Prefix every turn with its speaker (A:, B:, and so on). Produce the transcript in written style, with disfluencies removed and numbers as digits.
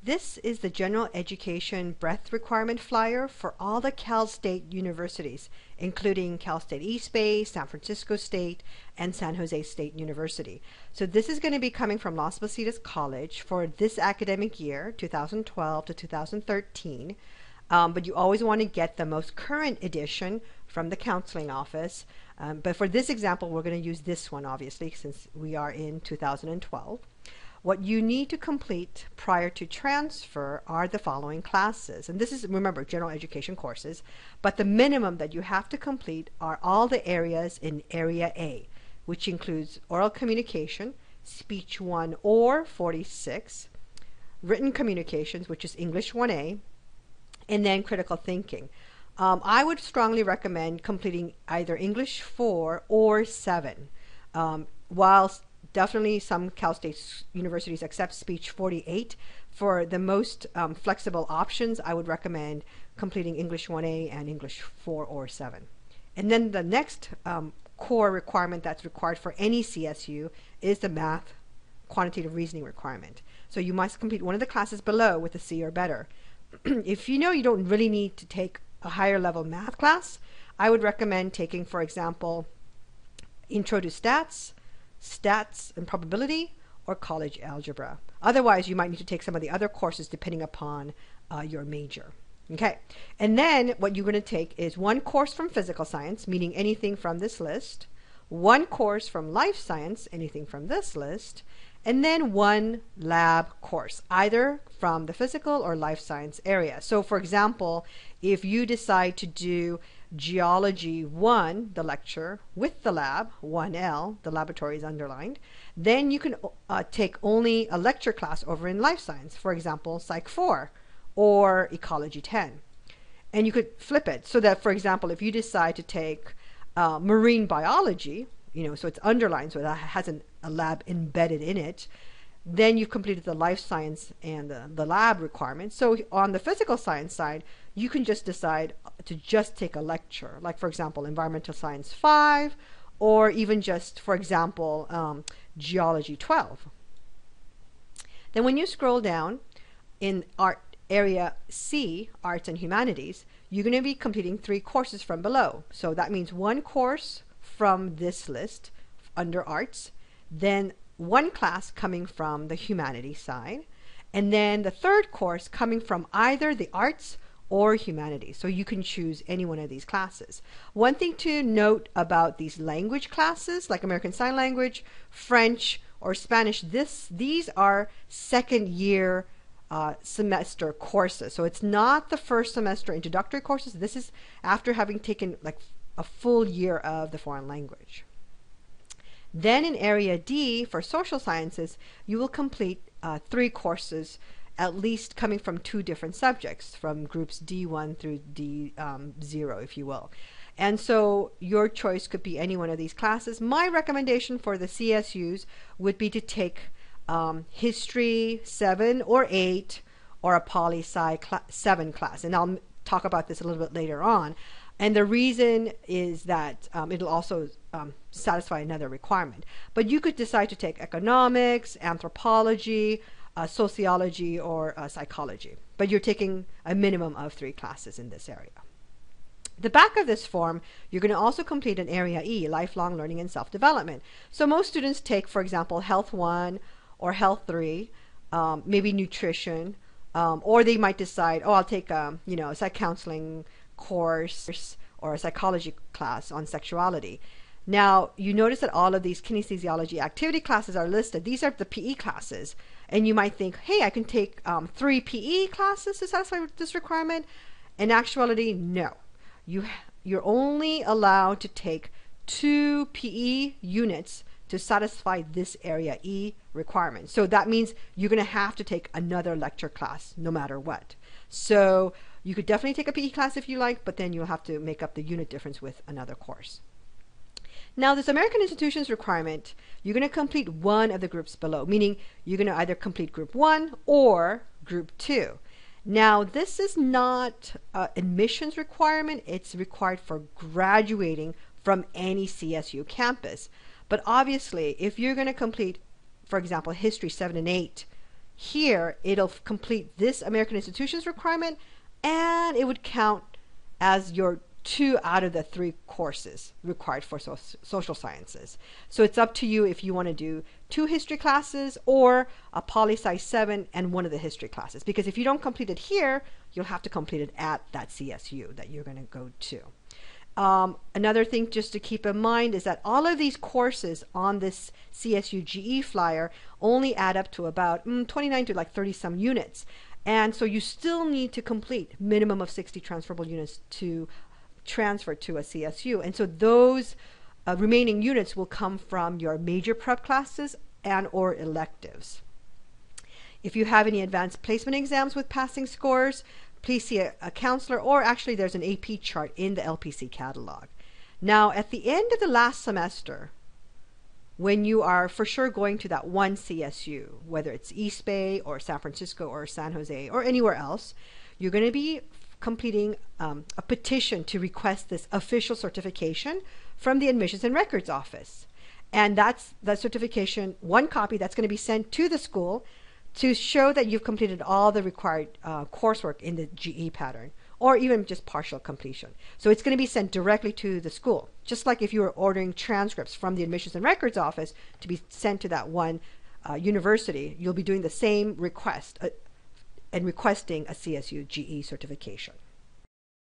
A: This is the general education breadth requirement flyer for all the Cal State universities, including Cal State East Bay, San Francisco State, and San Jose State University. So this is going to be coming from Las Positas College for this academic year, 2012 to 2013. But you always want to get the most current edition from the counseling office. But for this example, we're going to use this one, obviously, since we are in 2012. What you need to complete prior to transfer are the following classes. And this is, remember, general education courses. But the minimum that you have to complete are all the areas in Area A, which includes oral communication, speech 1 or 46, written communications, which is English 1A, and then critical thinking. I would strongly recommend completing either English 4 or 7. Whilst definitely some Cal State universities accept speech 48, for the most flexible options, I would recommend completing English 1A and English 4 or 7. And then the next core requirement that's required for any CSU is the math quantitative reasoning requirement. So you must complete one of the classes below with a C or better. If you know you don't really need to take a higher level math class, I would recommend taking, for example, Intro to Stats, Stats and Probability, or College Algebra. Otherwise, you might need to take some of the other courses depending upon your major. Okay, and then what you're going to take is one course from Physical Science, meaning anything from this list, one course from Life Science, anything from this list, and then one lab course, either from the physical or life science area. So for example, if you decide to do Geology 1, the lecture, with the lab, 1L, the laboratory is underlined, then you can take only a lecture class over in life science, for example, Psych 4 or Ecology 10. And you could flip it so that, for example, if you decide to take marine biology, so it's underlined, so that has a lab embedded in it, then you've completed the life science and the lab requirements. So on the physical science side, you can just decide to just take a lecture, like for example, Environmental Science 5, or even just, for example, Geology 12. Then when you scroll down in Area C, Arts and Humanities, you're going to be completing 3 courses from below. So that means one course from this list under Arts, then one class coming from the humanities side, and then the third course coming from either the arts or humanities. So you can choose any one of these classes. One thing to note about these language classes, like American Sign Language, French, or Spanish, these are second year semester courses. So it's not the first semester introductory courses. This is after having taken like a full year of the foreign language. Then in Area D, for social sciences, you will complete 3 courses, at least coming from 2 different subjects, from groups D1 through D0, if you will. And so your choice could be any one of these classes. My recommendation for the CSUs would be to take History 7 or 8, or a Poli-Sci 7 class. And I'll talk about this a little bit later on. And the reason is that it'll also satisfy another requirement. But you could decide to take economics, anthropology, sociology, or psychology. But you're taking a minimum of 3 classes in this area. The back of this form, you're going to also complete an Area E, Lifelong Learning and Self-Development. So most students take, for example, Health 1 or Health 3, maybe Nutrition, or they might decide, oh, I'll take a psych counseling course or a psychology class on sexuality. Now, you notice that all of these kinesiology activity classes are listed. These are the PE classes. And you might think, hey, I can take 3 PE classes to satisfy this requirement. In actuality, no. You're only allowed to take 2 PE units to satisfy this Area E requirement. So that means you're going to have to take another lecture class no matter what. So you could definitely take a PE class if you like, but then you'll have to make up the unit difference with another course. Now, this American Institutions requirement, you're going to complete one of the groups below, meaning you're going to either complete Group 1 or Group 2. Now, this is not an admissions requirement. It's required for graduating from any CSU campus. But obviously, if you're going to complete, for example, History 7 and 8 Here, it'll complete this American Institutions requirement, and it would count as your 2 out of the 3 courses required for social sciences. So it's up to you if you want to do 2 history classes or a poli-sci 7 and 1 of the history classes. Because if you don't complete it here, you'll have to complete it at that CSU that you're going to go to. Another thing just to keep in mind is that all of these courses on this CSU GE flyer only add up to about 29 to like 30 some units. And so you still need to complete minimum of 60 transferable units to transfer to a CSU. And so those remaining units will come from your major prep classes and or electives. If you have any advanced placement exams with passing scores, please see a counselor, or actually there's an AP chart in the LPC catalog. Now, at the end of the last semester, when you are for sure going to that one CSU, whether it's East Bay or San Francisco or San Jose or anywhere else, you're going to be completing a petition to request this official certification from the Admissions and Records Office. And that's the certification, one copy that's going to be sent to the school to show that you've completed all the required coursework in the GE pattern, or even just partial completion. So it's going to be sent directly to the school, just like if you were ordering transcripts from the Admissions and Records Office to be sent to that one university. You'll be doing the same request and requesting a CSU GE certification.